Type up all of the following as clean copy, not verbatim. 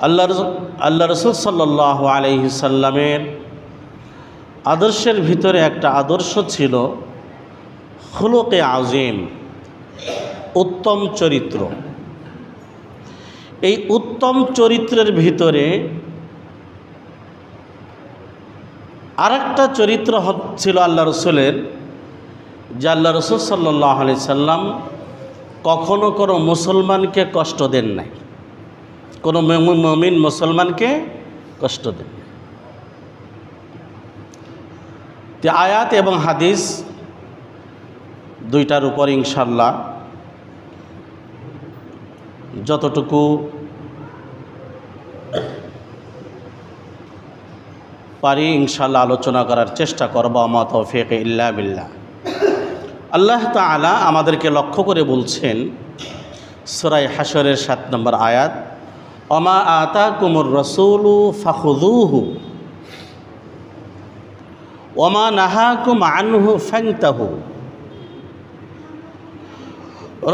আল্লাহ রসুল সাল্লাল্লাহু আলাইহি সাল্লামের আদর্শের ভিতরে একটা আদর্শ ছিল খুলুকে আজিম, উত্তম চরিত্র। এই উত্তম চরিত্রের ভিতরে আরেকটা চরিত্র ছিল আল্লাহ রসুলের, যে আল্লাহ রসুল সাল্লাল্লাহু আলাইহি সাল্লাম কখনো কোনো মুসলমানকে কষ্ট দেন নাই, কোনো মুমিন মুসলমানকে কষ্ট দেন নাই। তো আয়াত এবং হাদিস দুইটার উপর ইনশাআল্লাহ যতটুকু পারি ইনশাআল্লাহ আলোচনা করার চেষ্টা করব। আমা তৌফিক ইল্লা বিল্লাহ। আল্লাহ তাআলা আমাদেরকে লক্ষ্য করে বলছেন সূরা হাশরের 7 নম্বর আয়াত, ওমা আতাকুমুর রাসূলু ফাখুযুহু ওমা নাহাকুম আনহু ফান্তাহু।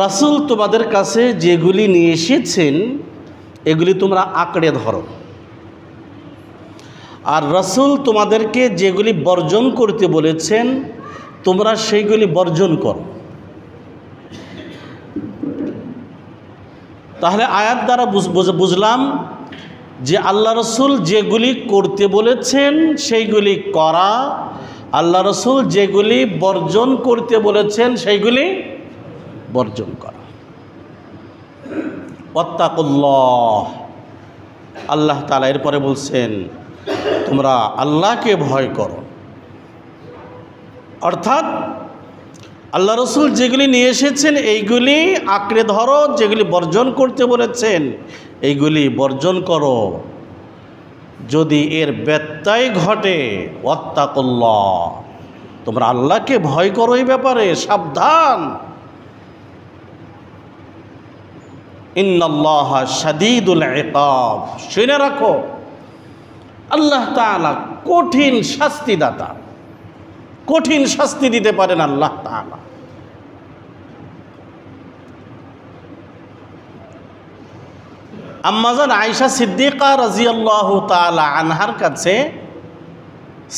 রাসূল তোমাদের কাছে যেগুলি নিয়ে এসেছেন এগুলি তোমরা আঁকড়ে ধরো, আর রাসূল তোমাদেরকে যেগুলি বর্জন করতে বলেছেন তোমরা সেইগুলি বর্জন করো। তাহলে আয়াত দ্বারা বুঝলাম যে আল্লাহ রসুল যেগুলি করতে বলেছেন সেইগুলি করা, আল্লাহ রসুল যেগুলি বর্জন করতে বলেছেন সেইগুলি বর্জন করা। ওয়াত্তাকুল্লাহ, আল্লাহ তাআলা এরপরে বলছেন তোমরা আল্লাহকে ভয় করো। অর্থাৎ আল্লাহ রসুল যেগুলি নিয়ে এসেছেন এইগুলি আঁকড়ে ধরো, যেগুলি বর্জন করতে বলেছেন এইগুলি বর্জন করো। যদি এর ব্যত্যয় ঘটে ওয়াত্তাকুল্লাহ, তোমরা আল্লাহকে ভয় করো, এই ব্যাপারে সাবধান। ইন্নাল্লাহা শাদীদুল ইকাব, শুনে রাখো আল্লাহ তাআলা কঠিন শাস্তিদাতা, কঠিন শাস্তি দিতে পারেন আল্লাহ তাআলা। আম্মাজান আয়েশা সিদ্দিকা রাদিয়াল্লাহু তাআলা আনহার কাছে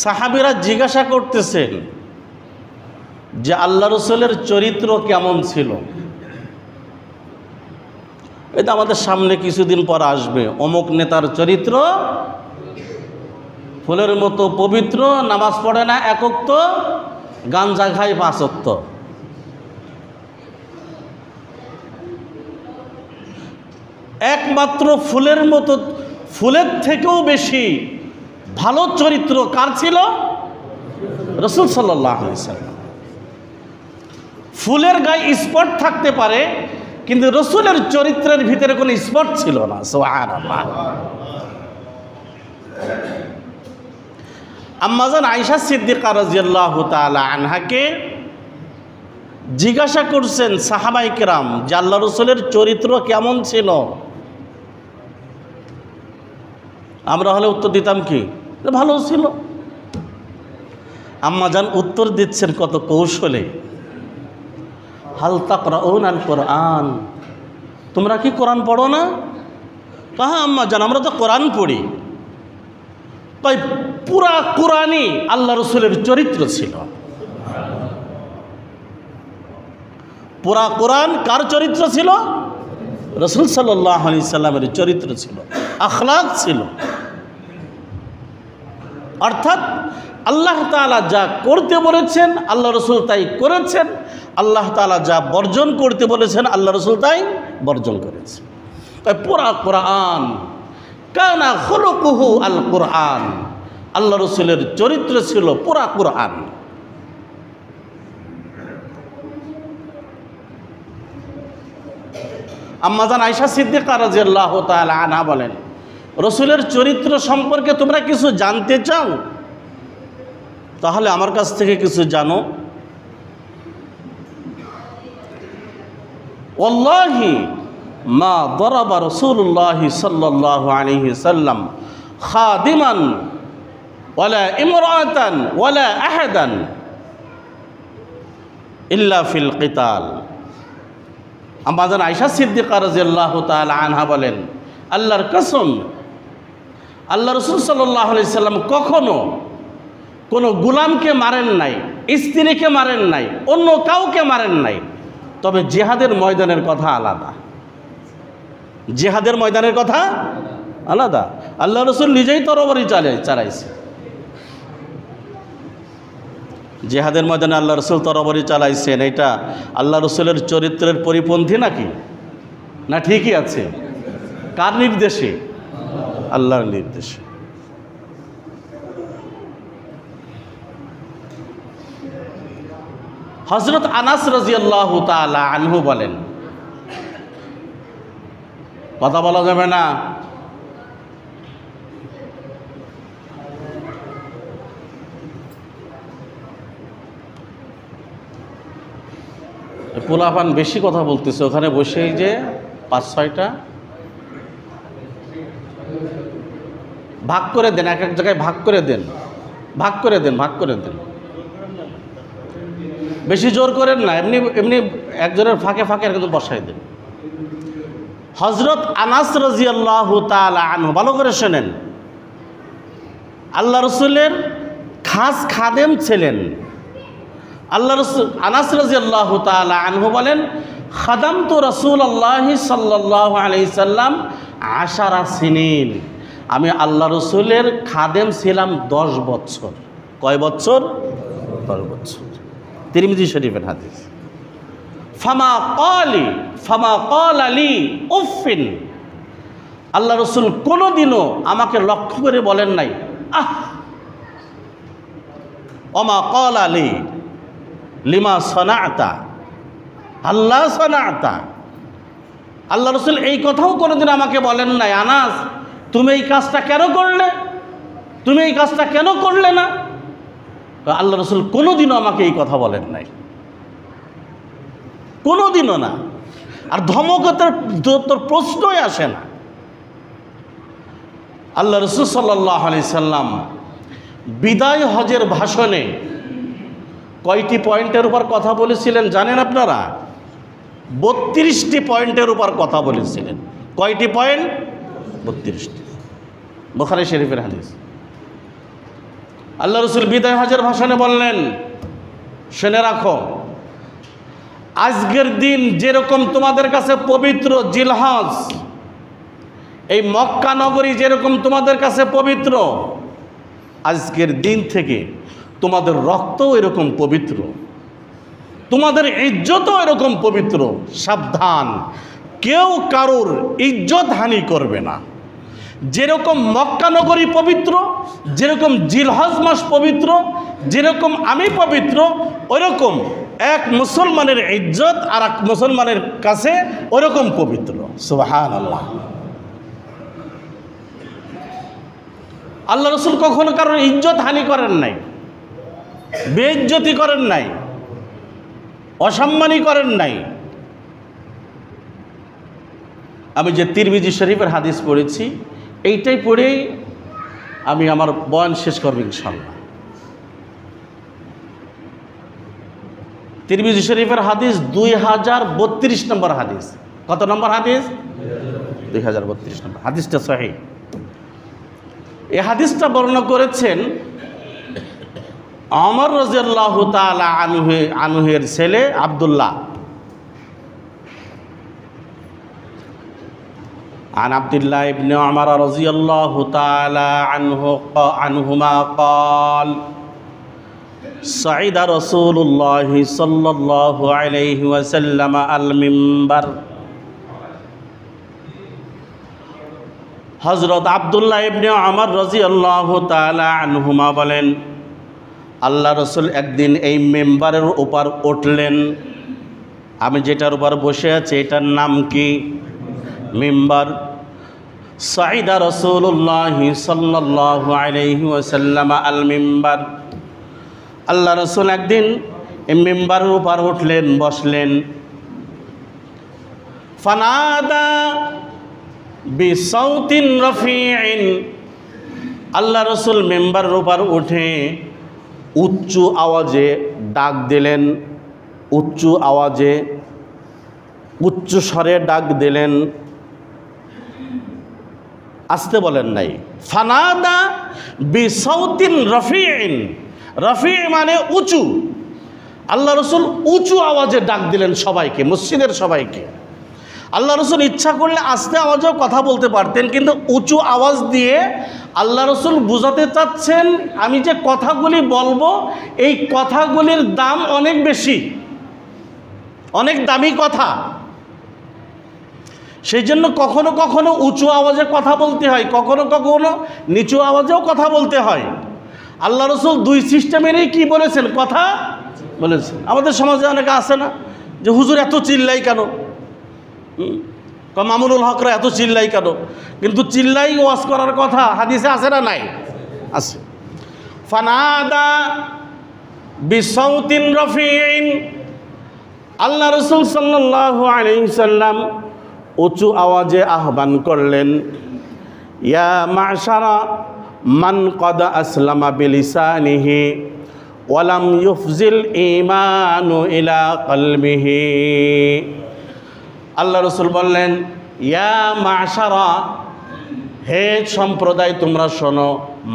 সাহাবীরা জিজ্ঞাসা করতেছেন যে আল্লাহ রসুলের চরিত্র কেমন ছিল। এটা আমাদের সামনে কিছুদিন পর আসবে, অমুক নেতার চরিত্র ফুলের মতো পবিত্র, নামাজ পড়ে না এক ওয়াক্ত, গাঞ্জা খায় 5 ওয়াক্ত। একমাত্র ফুলের মতো, ফুলের থেকেও বেশি ভালো চরিত্র কার ছিল? রাসূল সাল্লাল্লাহু আলাইহি ওয়াসাল্লাম। ফুলের গায়ে স্পট থাকতে পারে কিন্তু রাসূলের চরিত্রের ভিতরে কোনো স্পট ছিল না। সুবহানাল্লাহ। আম্মাজান আয়েশা সিদ্দিকা রাদিয়াল্লাহু তাআলা আনহাকে জিজ্ঞাসা করছেন সাহাবায়ে কেরাম যে আল্লাহ রাসূলের চরিত্র কেমন ছিল। আমরা হলে উত্তর দিতাম কি, ভালো ছিল। আম্মাজান উত্তর দিচ্ছেন কত কৌশলে, হাল তাকরাউনাল কোরআন, তোমরা কি কোরআন পড়ো না? হ্যাঁ আম্মাজান আমরা তো কোরআন পড়ি। তাই পুরা কোরআনই আল্লাহ রসুলের চরিত্র ছিল। পুরা কোরআন কার চরিত্র ছিল? রাসূল সাল্লাল্লাহু আলাইহি সাল্লামের চরিত্র ছিল, আখলাক ছিল। অর্থাৎ আল্লাহ তাআলা যা করতে বলেছেন আল্লাহ রসুল তাই করেছেন, আল্লাহ তাআলা যা বর্জন করতে বলেছেন আল্লাহ রসুল তাই বর্জন করেছেন। তাই পুরা কোরআন কানা খুলুকুহু আল কোরআন, আল্লাহ রসুলের চরিত্র ছিল পুরা কোরআন। আম্মাজান আয়েশা সিদ্দিকা রাদিয়াল্লাহু তাআলা আনহা বলেন, রসুলের চরিত্র সম্পর্কে তোমরা কিছু জানতে চাও তাহলে আমার কাছ থেকে কিছু জানো। ওয়াল্লাহি মা দরাবা রাসূলুল্লাহ সাল্লাল্লাহু আলাইহি সাল্লাম খাদিমান ওয়ালা ইমরাতান ওয়ালা আহাদান ইল্লা ফিল কিতাল। আম্মাজান আয়েশা সিদ্দিকা রাদিয়াল্লাহু তাআলা আনহা বলেন, আল্লাহর কসম, আল্লাহ রসুল সাল্লাল্লাহু আলাইহি সাল্লাম কখনো কোনো গোলামকে মারেন নাই, স্ত্রীকে মারেন নাই, অন্য কাউকে মারেন নাই। তবে জিহাদের ময়দানের কথা আলাদা, জিহাদের ময়দানের কথা আলাদা। আল্লাহ রসুল নিজেই তরবারি চালাইছে। জিহাদের ময়দানে আল্লাহ রসুল তরবারি চালাইছেন, এটা আল্লাহ রসুলের চরিত্রের পরিপন্থী নাকি? না ঠিকই আছে? কার নির্দেশে? আল্লাহর নির্দেশে। হযরত আনাস রাদিয়াল্লাহু তাআলা আনহু বলেন, কথা বলা যাবে না? পোলাপান বেশি কথা বলতেছে, ওখানে বসেই যে ৫-৬টা ভাগ করে দেন, এক এক জায়গায় ভাগ করে দেন, ভাগ করে দেন, ভাগ করে দেন। বেশি জোর করেন না, এমনি এমনি একজনের ফাঁকে ফাঁকে কিন্তু বসাই দেন। হযরত আনাস রাদিয়াল্লাহু তাআলা আনহু, ভালো করে শোনেন, আল্লাহ রসুলের খাস খাদেম ছিলেন। আল্লাহ রসুল আনাস রাদিয়াল্লাহু তাআলা আনহু বলেন, খাদামতু রাসূলুল্লাহি সাল্লাল্লাহু আলাইহি সাল্লাম 10 সিনিন। আমি আল্লাহ রসুলের খাদেম ছিলাম 10 বছর। কয় বছর? 10 বছর। তিরমিজি শরীফের হাদিস। ফামা ক্বালি উফিন। আল্লাহ রসুল কোনোদিনও আমাকে লক্ষ্য করে বলেন নাই আহ। ওমা ক্বালি লিমা সানাতা আল্লাহ সানাতা। আল্লাহ রসুল এই কথাও কোনোদিন আমাকে বলেন নাই, আনাস তুমি এই কাজটা কেন করলে, তুমি এই কাজটা কেন করলে না। আল্লাহ রসুল কোনোদিনও আমাকে এই কথা বলেন নাই, কোনোদিনও না। আর ধমকতের তোর প্রশ্নই আসে না। আল্লাহ রসুল সাল্লাল্লাহু আলাইহি সাল্লাম বিদায় হজের ভাষণে কয়টি পয়েন্টের উপর কথা বলেছিলেন জানেন আপনারা? 32টি পয়েন্টের উপর কথা বলেছিলেন। কয়টি পয়েন্ট? 32টি। বুখারী শরীফের হাদিস। আল্লাহ রসুল বিদায় হজের ভাষণে বললেন, শুনে রাখো, আজকের দিন যেরকম তোমাদের কাছে পবিত্র জিলহজ, এই মক্কা নগরী যেরকম তোমাদের কাছে পবিত্র, আজকের দিন থেকে তোমাদের রক্তও এরকম পবিত্র, তোমাদের ইজ্জতও এরকম পবিত্র। সাবধান, কেউ কারোর ইজ্জত হানি করবে না। যেরকম মক্কা নগরী পবিত্র, যেরকম জিলহজ মাস পবিত্র, যেরকম আমি পবিত্র, ওইরকম এক মুসলমানের ইজ্জত আর এক মুসলমানের কাছে ওরকম পবিত্র। সুবহানাল্লাহ। আল্লাহ রসুল কখনো কারোর ইজ্জত হানি করেন নাই, বেইজ্জতি করেন নাই, অসম্মানী করেন নাই। আমি যে তিরমিজি শরীফের হাদিস পড়েছি, এইটাই পড়েই আমি আমার বয়ান শেষ করব ইনশাআল্লাহ। তিরমিজি শরীফের হাদিস 2032 নম্বর হাদিস। কত নম্বর হাদিস? 2032 নম্বর হাদিসটা সহিহ। এই হাদিসটা বর্ণনা করেছেন ওমর রাদিয়াল্লাহু তাআলা আনহুর ছেলে আব্দুল্লাহ। عن عبد الله بن عمر رضي الله تعالى عنهما قال صعد رسول الله صلى الله عليه وسلم المنبر। হযরত আব্দুল্লাহ ইবনে ওমর রাদিয়াল্লাহু তাআলা আনহুমা বলেন, আল্লাহ রসুল একদিন এই মেম্বারের উপর উঠলেন। আমি যেটার উপর বসে আছি এটার নাম কি? মিম্বার। সাইদা রাসূলুল্লাহ সাল্লাল্লাহু আলাইহি ওয়াসাল্লাম আল মিম্বার। আল্লাহ রসুল একদিন এই মিম্বারের উপর উঠলেন, বসলেন। ফানাদা বিসাউতিন রফিইন। আল্লাহ রসুল মিম্বারের উপর উঠে উচ্চ আওয়াজে ডাক দিলেন, উচ্চ আওয়াজে উচ্চ স্বরে ডাক দিলেন। আসতে বলেন নাই। ফানাদা বিসাউতিন রফিইন, রফি মানে উঁচু। আল্লাহ রসুল উঁচু আওয়াজে ডাক দিলেন সবাইকে, মসজিদের সবাইকে। আল্লাহ রসুল ইচ্ছা করলে আস্তে আওয়াজেও কথা বলতে পারতেন, কিন্তু উঁচু আওয়াজ দিয়ে আল্লাহ রসুল বুঝাতে চাচ্ছেন আমি যে কথাগুলি বলবো এই কথাগুলির দাম অনেক বেশি, অনেক দামি কথা। সেই জন্য কখনো কখনো উঁচু আওয়াজে কথা বলতে হয়, কখনো কখনো নিচু আওয়াজেও কথা বলতে হয়। আল্লাহ রসুল দুই সিস্টেমেরই কি বলেছেন, কথা বলেছেন। আমাদের সমাজে অনেকে আছে না যে হুজুর এত চিল্লাই কেন, মামুনুল হকরা এত চিল্লাই কেন, কিন্তু চিল্লাই ওয়াজ করার কথা হাদিসে আছে না নাই? আছে। ফানাদা বিসাউতিন রফিইন, আল্লাহ রসুল সাল্লাল্লাহু আলাইহি সাল্লাম উঁচু আওয়াজে আহ্বান করলেন, ইয়া মাশারা মান কদ আসলামা বিলিসানিহি ওয়ালাম ইউফজিল ঈমানু ইলা কলবিহি। আল্লাহ রসুল বললেন, ইয়া মাশারা, হে সম্প্রদায় তোমরা শোনো,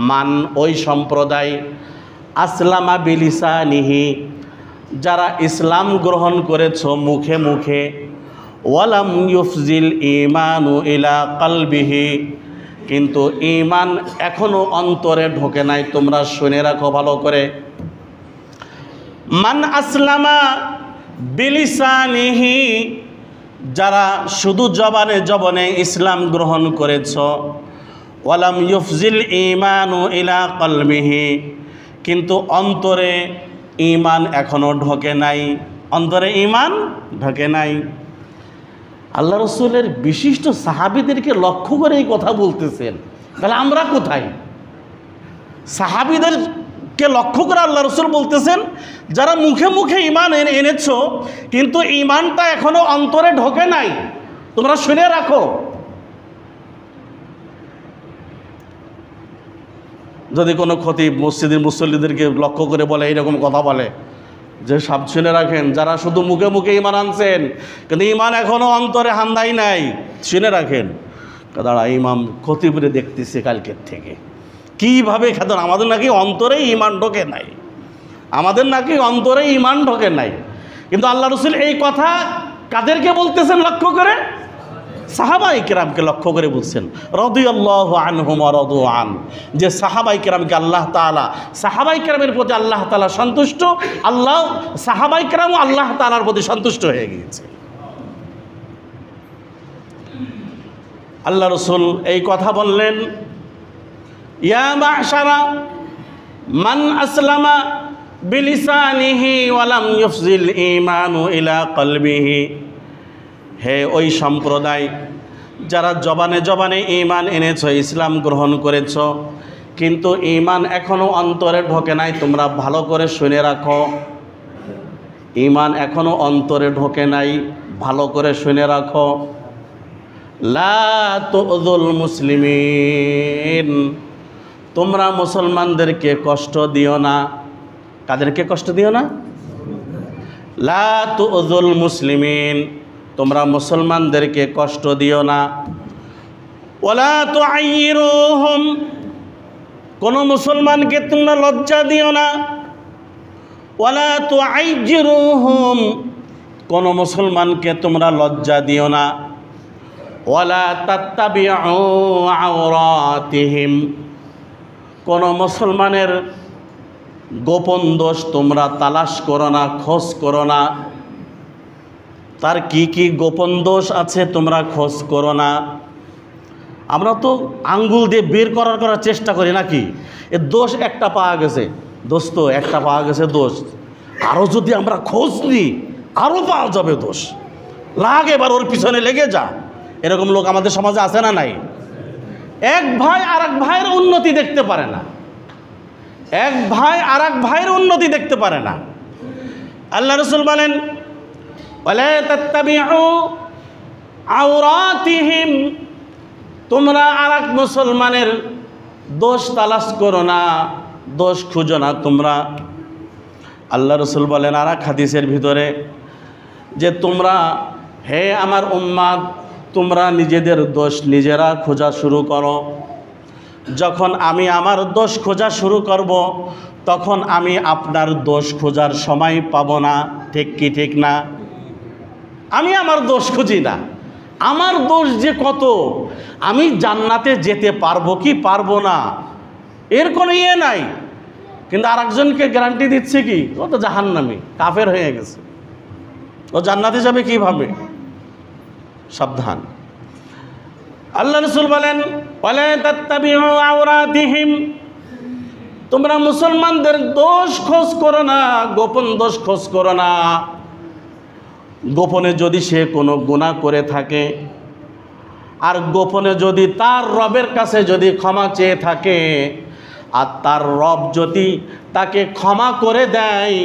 মান ওই সম্প্রদায়, আসলামা বিলিসানিহি যারা ইসলাম গ্রহণ করেছ মুখে মুখে, ওয়ালাম ইউফজিল ঈমানু ইলা কলবিহি, কিন্তু ঈমান এখনো অন্তরে ঢোকে নাই। তোমরা শুনে রাখো ভালো করে, মান আসলামা বিলিসানিহি, যারা শুধু জবানে জবানে ইসলাম গ্রহণ করেছ, ওয়ালাম ইউফজিল ঈমানু ইলা কলবিহি, কিন্তু অন্তরে ঈমান এখনো ঢোকে নাই, অন্তরে ঈমান ঢোকে নাই। আল্লাহ রসুলের বিশিষ্ট সাহাবীদেরকে লক্ষ্য করে এই কথা বলতেছেন, তাহলে আমরা কোথায়? সাহাবীদেরকে লক্ষ্য করে আল্লাহ রসুল বলতেছেন, যারা মুখে মুখে ঈমান এনেছ কিন্তু ঈমানটা এখনো অন্তরে ঢোকে নাই, তোমরা শুনে রাখো। যদি কোনো খতিব মসজিদের মুসল্লিদেরকে লক্ষ্য করে বলে, এইরকম কথা বলে যে সব শুনে রাখেন, যারা শুধু মুখে মুখে ঈমান আনছেন কিন্তু ঈমান এখনও অন্তরে হান্দাই নাই, শুনে রাখেন। দাঁড়া, ইমাম খতিবরে দেখতেছে কালকের থেকে কীভাবে খেতেন, আমাদের নাকি অন্তরে ঈমান ঢোকে নাই, আমাদের নাকি অন্তরে ঈমান ঢোকে নাই। কিন্তু আল্লাহ রসুল এই কথা কাদেরকে বলতেছেন লক্ষ্য করে? সাহাবাই কেরামকে লক্ষ্য করে বলছেন, রাদিয়াল্লাহু আনহুম ওয়া রাদু আন, যে সাহাবাই কেরামকে আল্লাহ তাআলা, সাহাবাই কেরামের প্রতি আল্লাহ তাআলা সন্তুষ্ট, আল্লাহ সাহাবাই কেরামও আল্লাহ তাআলার প্রতি সন্তুষ্ট হয়ে গিয়েছে। আল্লাহ রসুল এই কথা বললেন, ইয়া মাশারা মান আসলামা বিলিসানিহি ওয়ালাম ইউফজিল ঈমানু ইলা কলবিহি, হে ওই সম্প্রদায় যারা জবানে জবানে ঈমান এনেছ, ইসলাম গ্রহণ করেছ, কিন্তু ঈমান এখনও অন্তরে ঢোকে নাই, তোমরা ভালো করে শুনে রাখো। ঈমান এখনও অন্তরে ঢোকে নাই, ভালো করে শুনে রাখো। লা তুযুল মুসলিমিন, তোমরা মুসলমানদেরকে কষ্ট দিও না। কাদেরকে কষ্ট দিও না? লা তুযুল মুসলিমিন, তোমরা মুসলমানদেরকে কষ্ট দিও না। ওয়ালা তুআইরুহুম, কোন মুসলমানকে তোমরা লজ্জা দিও না। ওয়ালা তুআইরুহুম, কোন মুসলমানকে তোমরা লজ্জা দিও না। ওয়ালা তাত্তাবিউ আওরাতিহিম, কোন মুসলমানের গোপন দোষ তোমরা তালাশ করো না, খোঁজ করো না। তার কি কি গোপন দোষ আছে তোমরা খোঁজ করো না। আমরা তো আঙ্গুল দিয়ে বের করার চেষ্টা করি নাকি, এ দোষ একটা পাওয়া গেছে, দোস্ত একটা পাওয়া গেছে দোষ, আরও যদি আমরা খোঁজ নিই আরও পাওয়া যাবে দোষ, লাগে এবার ওর পিছনে লেগে যা। এরকম লোক আমাদের সমাজে আছে না নাই? এক ভাই আর এক ভাইয়ের উন্নতি দেখতে পারে না, এক ভাই আর এক ভাইয়ের উন্নতি দেখতে পারে না। আল্লাহ রসুল বলেন, ওয়ালা তাত্তাবিউ আওরাতিহিম, তোমরা আর এক মুসলমানের দোষ তালাশ করো না, দোষ খুঁজো না তোমরা। আল্লাহ রসুল বলেন আর এক হাদিসের ভিতরে যে তোমরা, হে আমার উম্মাত, তোমরা নিজেদের দোষ নিজেরা খোঁজা শুরু করো। যখন আমি আমার দোষ খোঁজা শুরু করব, তখন আমি আপনার দোষ খোঁজার সময় পাবো না। ঠিক কি ঠিক না? আমি আমার দোষ খুঁজি না। আমার দোষ যে কত, আমি জান্নাতে যেতে পারবো কি পারবো না এর কোনো ইয়ে নাই। কিন্তু আরেকজনকে গ্যারান্টি দিচ্ছে কি, ও তো জাহান্নামী, কাফের হয়ে গেছে, ও জান্নাতে যাবে কিভাবে? সাবধান। আল্লাহ রাসূল বলেন, ওয়ালা তাত্তাবিউ আওরাতিহিম, তোমরা মুসলমানদের দোষ খোঁজ করো না, গোপন দোষ খোঁজ করো না। গোপনে যদি সে কোনো গুনাহ করে থাকে, আর গোপনে যদি তার রবের কাছে যদি ক্ষমা চেয়ে থাকে, আর তার রব যদি তাকে ক্ষমা করে দেয়,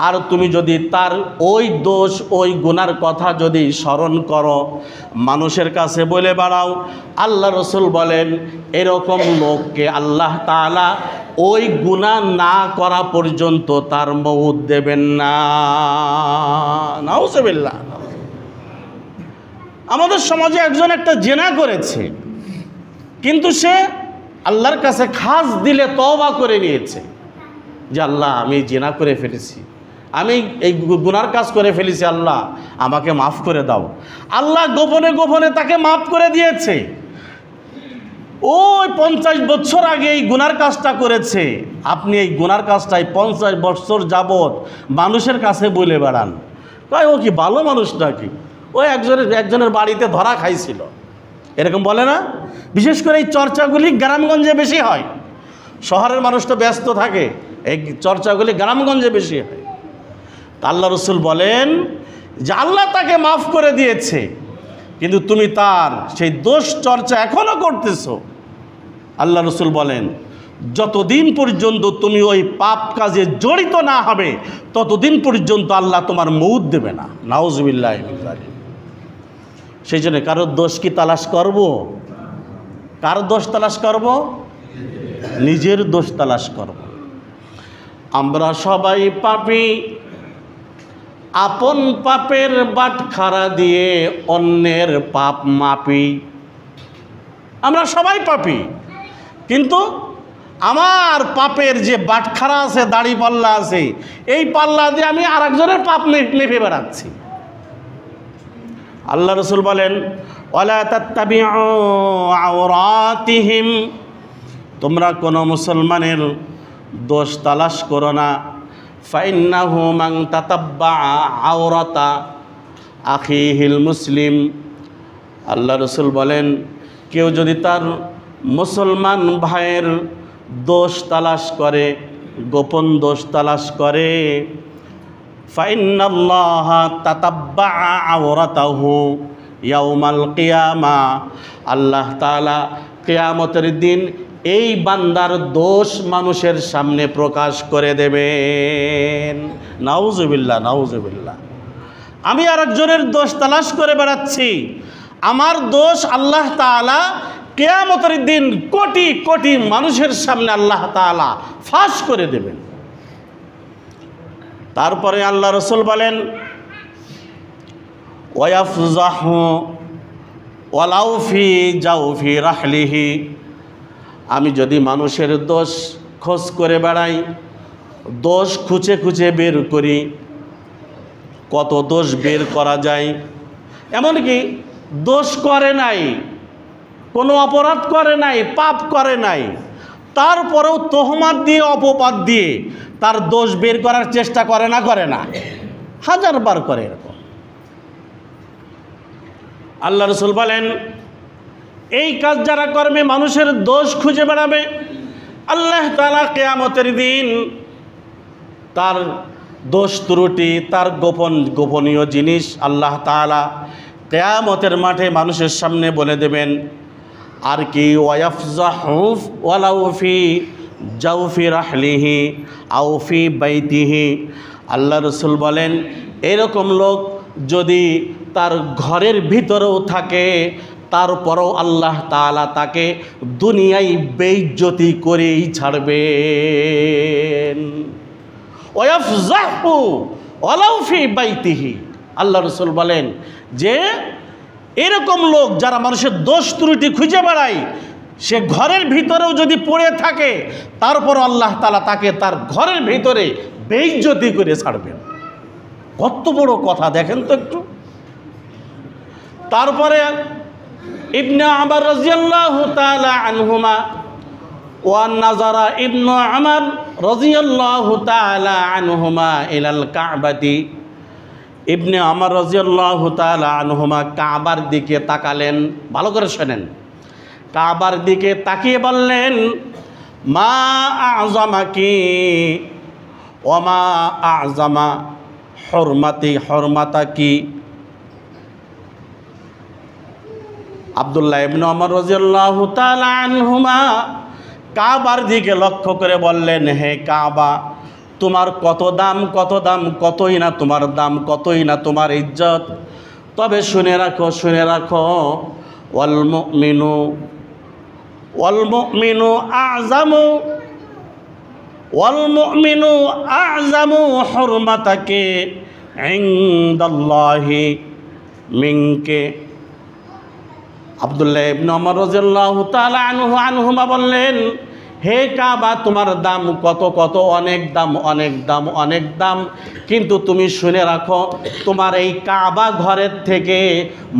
আর তুমি যদি তার ওই দোষ ওই গুনার কথা যদি স্মরণ করো, মানুষের কাছে বলে বেড়াও, আল্লাহ রসুল বলেন এরকম লোককে আল্লাহ তাআলা ওই গুনাহ না করা পর্যন্ত তার মউত দেবেন না। নাউজুবিল্লাহ। আমাদের সমাজে একজন একটা জেনা করেছে, কিন্তু সে আল্লাহর কাছে খাস দিলে তওবা করে নিয়েছে যে আল্লাহ আমি জেনা করে ফেলেছি, আমি এই গুনার কাজ করে ফেলেছি, আল্লাহ আমাকে মাফ করে দাও। আল্লাহ গোপনে গোপনে তাকে মাফ করে দিয়েছে। ওই 50 বছর আগে এই গুনার কাজটা করেছে, আপনি এই গুনার কাজটাই 50 বছর যাবৎ মানুষের কাছে বলে বেড়ান। তাই ও কি ভালো মানুষ নাকি, ও একজনের বাড়িতে ধরা খাইছিল, এরকম বলে না? বিশেষ করে এই চর্চাগুলি গ্রামগঞ্জে বেশি হয়। শহরের মানুষ তো ব্যস্ত থাকে, এই চর্চাগুলি গ্রামগঞ্জে বেশি হয়। তা আল্লাহ রসুল বলেন যে আল্লাহ তাকে মাফ করে দিয়েছে, কিন্তু তুমি তার সেই দোষ চর্চা এখনও করতেছো। আল্লাহ রসুল বলেন যতদিন পর্যন্ত তুমি ওই পাপ কাজে জড়িত না হবে, ততদিন পর্যন্ত আল্লাহ তোমার মউত দেবে না। নাউজুবিল্লাহ। সেই জন্য কারোর দোষ কি তালাশ করব? কার দোষ তালাশ করব? নিজের দোষ তালাশ করব। আমরা সবাই পাপী, আপন পাপের বাটখারা দিয়ে অন্যের পাপ মাপি। আমরা সবাই পাপী, কিন্তু আমার পাপের যে বাটখারা আছে, দাড়ি পাল্লা আছে, এই পাল্লা দিয়ে আমি আরেকজনের পাপ মেপে বেড়াচ্ছি। আল্লাহ রসুল বলেন ওয়ালা তাত্তাবিউ আওরাতিহিম, তোমরা কোনো মুসলমানের দোষ তালাশ করো না। ফাইন্নাহু মান তাতাব্বা আওরাতা আখিহিল মুসলিম, আল্লাহ রসুল বলেন কেউ যদি তার মুসলমান ভাইয়ের দোষ তালাশ করে, গোপন দোষ তালাশ করে, ফাইন্নাল্লাহা তাতাব্বা আওরাতাহু ইয়াউমাল কিয়ামা, আল্লাহ তাআলা কিয়ামতের দিন এই বান্দার দোষ মানুষের সামনে প্রকাশ করে দেবেন। নাউজুবিল্লাহ, নাউজুবিল্লাহ। আমি আরেকজনের দোষ তালাশ করে বেড়াচ্ছি, আমার দোষ আল্লাহ তাআলা কিয়ামতের দিন কোটি কোটি মানুষের সামনে আল্লাহ তাআলা ফাঁস করে দেবেন। তারপরে আল্লাহ রসুল বলেন ওয়াফজাহু ওয়ালাউ ফি জাওফি রাহলিহি, আমি যদি মানুষের দোষ খোঁজ করে বেড়াই, দোষ খুঁজে খুঁজে বের করি, কত দোষ বের করা যায়। এমনকি দোষ করে নাই, কোনো অপরাধ করে নাই, পাপ করে নাই, তারপরেও তোহমাত দিয়ে অপবাদ দিয়ে তার দোষ বের করার চেষ্টা করে না? করে না? হাজারবার করে এরকম। আল্লাহ রসুল বলেন এই কাজ যারা করবে, মানুষের দোষ খুঁজে বেড়াবে, আল্লাহ তাআলা কিয়ামতের দিন তার দোষ ত্রুটি, তার গোপনীয় জিনিস আল্লাহ তাআলা কিয়ামতের মাঠে মানুষের সামনে বলে দেবেন। আর কি ওয়াফজাহু ওয়ালাউ ফি জাওফি রাহলিহি আও ফি বাইতিহি, আল্লাহ রসুল বলেন এরকম লোক যদি তার ঘরের ভিতরেও থাকে, তারপরও আল্লাহ তাআলা তাকে দুনিয়ায় বেইজ্জতি করেই ছাড়বেন। ওয়াফজাহু ওয়ালাউ ফি বাইতিহি, আল্লাহ রসুল বলেন যে এরকম লোক যারা মানুষের দোষ ত্রুটি খুঁজে বেড়ায়, সে ঘরের ভিতরেও যদি পড়ে থাকে, তারপর আল্লাহ তাআলা তাকে তার ঘরের ভিতরে বেইজ্জতি করে ছাড়বেন। কত বড় কথা দেখেন তো একটু। তারপরে ইবনে উমর রাদিয়াল্লাহু তাআলা আনহুমা ওয়া নাযারা ইবনে উমর রাদিয়াল্লাহু তাআলা আনহুমা ইলাল কাবাতি, ইবনে উমর রাদিয়াল্লাহু তাআলা আনহুমা কাবার দিকে তাকালেন। ভালো করে শোনেন, কাবার দিকে তাকিয়ে বললেন, মা আ'যামাকি ওয়া মা আ'যামা হুরমাতাকি। আব্দুল্লাহ ইবনে উমর রাদিয়াল্লাহু তাআলা আনহুমা কাবার দিকে লক্ষ্য করে বললেন, হে কাবা, তোমার কত দাম, কত দাম, কতই না তোমার দাম, কতই না তোমার ইজ্জত। তবে শুনে রাখো, শুনে রাখো, ওয়াল মুমিনু আ'যামু হুরমাতাকে ইনদাল্লাহি মিনকে। আব্দুল্লাহ ইবনে উমর রাদিয়াল্লাহু তাআলা আনহুমা বললেন, হে কাবা, তোমার দাম কত, কত, অনেক দাম, অনেক দাম, অনেক দাম, কিন্তু তুমি শুনে রাখো, তোমার এই কাবা ঘরের থেকে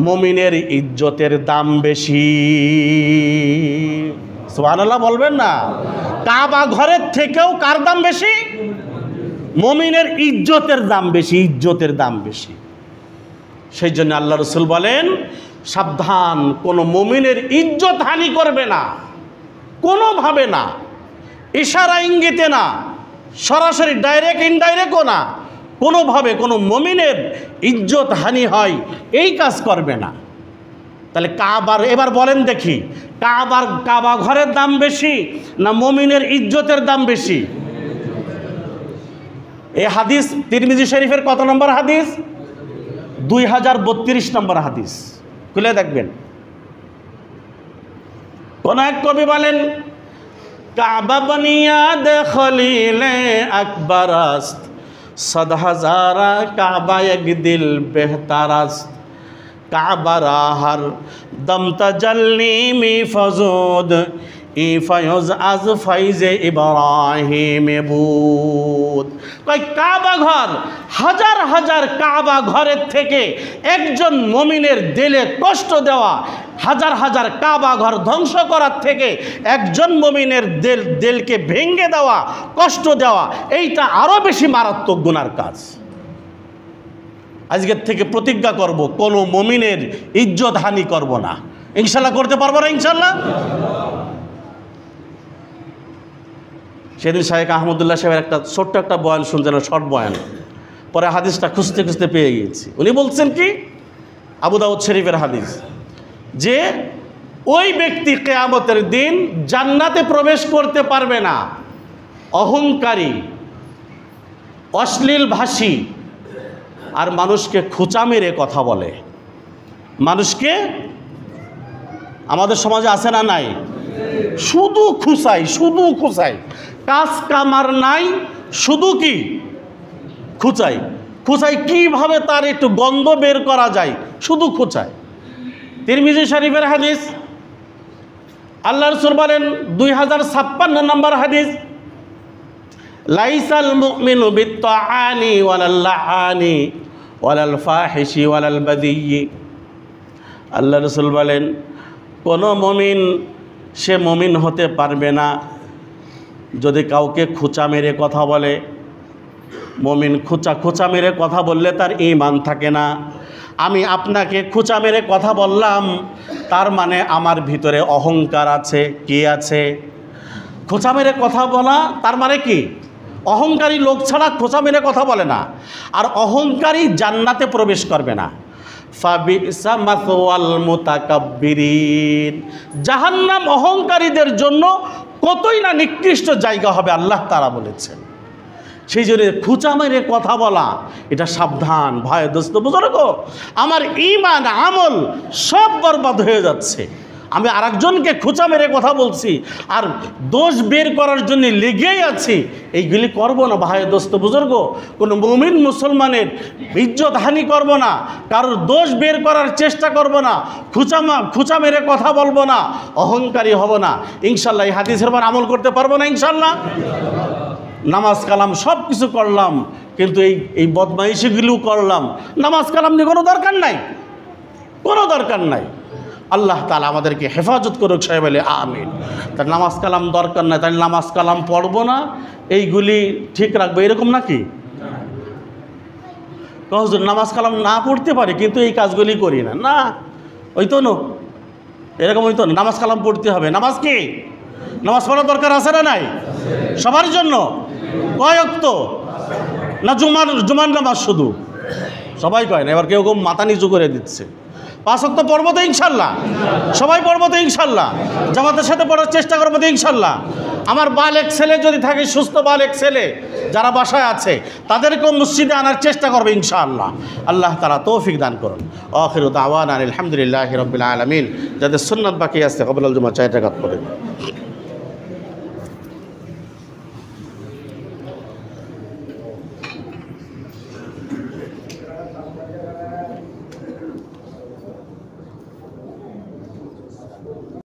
মুমিনের ইজ্জতের দাম বেশি। সুবহানাল্লাহ বলবেন না? কাবা ঘরের থেকেও কার দাম বেশি? মুমিনের ইজ্জতের দাম বেশি, ইজ্জতের দাম বেশি। সেই জন্য আল্লাহ রাসূল বলেন, সাবধান, কোনো মুমিনের ইজ্জত হানি করবে না, কোনোভাবে না, ইশারা ইঙ্গিতে না, সরাসরি ডাইরেক্ট ইনডাইরেক্টও না, কোনোভাবে কোনো মুমিনের ইজ্জত হানি হয় এই কাজ করবে না। তাহলে কাবার, এবার বলেন দেখি, কাবা ঘরের দাম বেশি না মুমিনের ইজ্জতের দাম বেশি? এই হাদিস তিরমিজি শরীফের কত নম্বর হাদিস? 2032 নম্বর হাদিস, খুলে দেখবেন। কোন এক কবি বলেন, কাবা বনিয়াদ খলিলে আকবর আস্ত, 100,000 কাবা এক দিল বেহতার আস্ত, কাবা রাহার দম তাজাল্লি মি ফজুদ, ই ফয়জ আজ ফাইজে ইব্রাহিম বুদ। কাবা ঘর, হাজার হাজার কাবা ঘরের থেকে একজন মুমিনের দিলে কষ্ট দেওয়া, হাজার হাজার কাবা ঘর ধ্বংস করার থেকে একজন মুমিনের দিলকে ভেঙে দেওয়া, কষ্ট দেওয়া, এইটা আরো বেশি মারাত্মক গুনার কাজ। আজকের থেকে প্রতিজ্ঞা করব, কোনো মুমিনের ইজ্জত হানি করব না। ইনশাল্লাহ করতে পারবো না? ইনশাল্লাহ। সেদিন শায়েখ আহমদুল্লাহ সাহেবের একটা ছোট্ট একটা বয়ান শুনছিলেন, শর্ট বয়ান, পরে হাদিসটা খুঁজতে খুঁজতে পেয়ে গিয়েছি। উনি বলছেন কি, আবু দাউদ শরীফের হাদিস, যে ওই ব্যক্তি কিয়ামতের দিন জান্নাতে প্রবেশ করতে পারবে না অহংকারী, অশ্লীল ভাষী, আর মানুষকে খোঁচা মেরে কথা বলে। মানুষকে, আমাদের সমাজে আছে না নাই? শুধু খুঁচাই, শুধু খুঁচাই, কাজ কামার নাই, শুধু কি খুঁচাই। খুঁচাই কিভাবে তার একটু গন্ধ বের করা যায়, শুধু খুঁচাই। তিরমিজি শরীফের হাদিস, আল্লাহ রাসূল বলেন 2056 নম্বর হাদিস, লাইসাল মুমিনু বিত্তাআনি ওয়ালাল লাআনি ওয়ালাল ফাহিশি ওয়ালাল বাযিয়্যি। আল্লাহ রাসূল বলেন, কোনো মুমিন, সে মুমিন হতে পারবে না যদি কাউকে খোঁচা মেরে কথা বলে। মুমিন খোঁচা মেরে কথা বললে তার ঈমান থাকে না। আমি আপনাকে খোঁচা মেরে কথা বললাম, তার মানে আমার ভিতরে অহংকার আছে। কি আছে? খোঁচা মেরে কথা বলা তার মানে কি? অহংকারী লোক ছাড়া খোঁচা মেরে কথা বলে না। আর অহংকারী জান্নাতে প্রবেশ করবে না। ফাবিসা মাসওয়াল মুতাকাব্বিরিন, জাহান্নাম অহংকারীদের জন্য কতই না নিকৃষ্ট জায়গা হবে, আল্লাহ তাআলা বলেছেন। সেই জন্য খোঁচা মেরে কথা বলা, এটা সাবধান ভাই, দোস্ত, বুঝো, আমার ঈমান আমল সব বরবাদ হয়ে যাচ্ছে। আমি আরেকজনকে খোঁচা মেরে কথা বলছি আর দোষ বের করার জন্য লেগেই আছি, এইগুলি করব না ভাই দোস্ত বুজুর্গ। কোনো মুমিন মুসলমানের ইজ্জত হানি করব না, কারোর দোষ বের করার চেষ্টা করব না, খুঁচা মেরে কথা বলবো না, অহংকারী হব না। ইনশাল্লাহ এই হাদিসের উপর আমল করতে পারবো না ইনশাল্লাহ। নামাজ কালাম সব কিছু করলাম, কিন্তু এই বদমাইশিগুলিও করলাম, নামাজ কালাম নিয়ে কোনো দরকার নাই, কোনো দরকার নাই। আল্লাহ তাআলা আমাদেরকে হেফাজত করুক, সবাই বলে আমিন। তার নামাজ কালাম দরকার নাই, তাই নামাজ কালাম পড়বো না, এইগুলি ঠিক রাখবো, এরকম নাকি? হুজুর নামাজ কালাম না পড়তে পারে কিন্তু এই কাজগুলি করি না, না ওই তো নো এরকম হইতো না। নামাজ কালাম পড়তে হবে। নামাজ কি? নামাজ পড়ার দরকার আছে না নাই? সবার জন্য কয় ওয়াক্ত? না জুমার নামাজ শুধু? সবাই কয় না, এবার কেউ কেউ মাথা নিচু করে দিচ্ছে। 5 ওয়াক্ত পড়বো তো ইনশাল্লাহ, সবাই পড়বো তো ইনশাল্লাহ, জামাতের সাথে পড়ার চেষ্টা করবো তো ইনশাল্লাহ। আমার বালেক ছেলে যদি থাকে, সুস্থ বালেক ছেলে যারা বাসায় আছে, তাদেরকেও মসজিদে আনার চেষ্টা করবে ইনশাআল্লাহ। আল্লাহ তাআলা তৌফিক দান করুন। আখিরু দাওয়ানা আলহামদুলিল্লাহি রাব্বিল আলামিন। যাদের সুন্নাত বাকি আছে কবুল জুমা 4 রাকাত পড়ে।